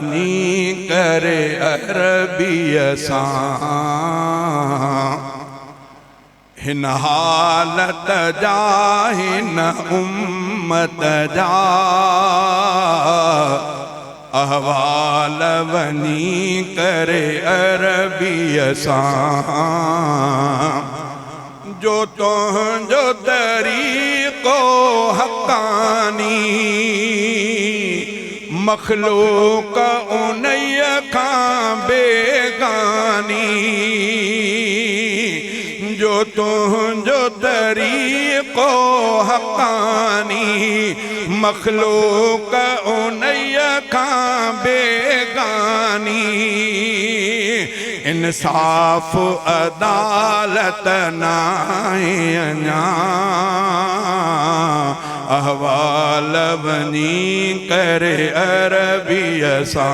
नी करे अरबी सां हिन हालत जा हिन उम्मत जा अहवाल वनी करे अरबी सां जो तुझो तरीक़ो हक़ानी मखलूक उन्हीअ खां बेगानी जो तुझो तरीक़ो हक़ानी मखलूक उन्हीअ खां बेगानी इंसाफ अदालत नाहे अञा अहवाल वनी करे अरबी सां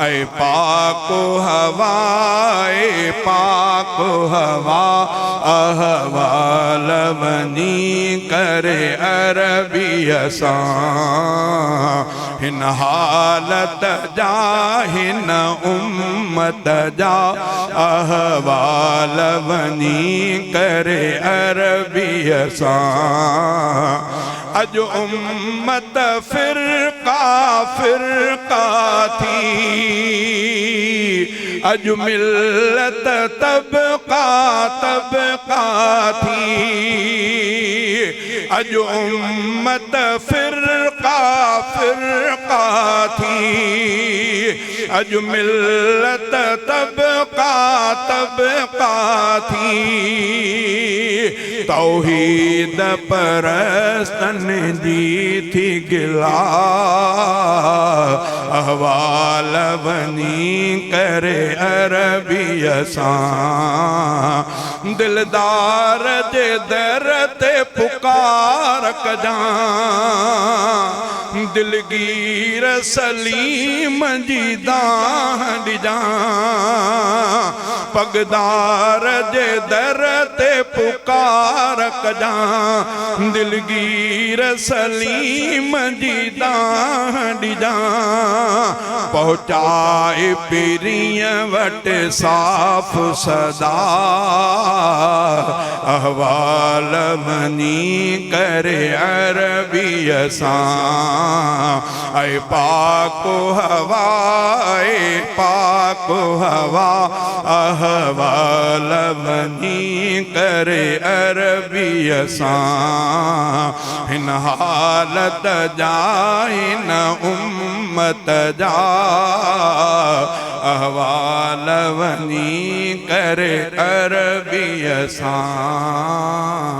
ऐ पाको हवा पाको हवा अहवाल वनी करे अरबी सां हिन हालत जा हिन उम्मत जा अहवाल वनी करे अरबी सां अज उम्मत फिरका फिरका थी अज मिल्लत तबका तबका थी अज उम्मत फिरका फिरका थी अज मिल्लत तबका तबका थी तौहीद परस्तन जी थी गिला अहवाल वनी करे अरबी सां दिलदार जे दर ते पुकार कजां दिलगीर सलीम जी दाह ॾिजां पगदार जे दर ते पुकार कजां दिलगीर सलीम जी दाह ॾिजां पहुचाए पीरीअ वटि साफ़ सदा अहवाल वनी करे अरबी सां ऐ पाको हवा पाको हवा अहवाल वनी करे अरबी सां हिन हालत जा हिन उम्मत जा अहवाल वनी करे अरबी सां।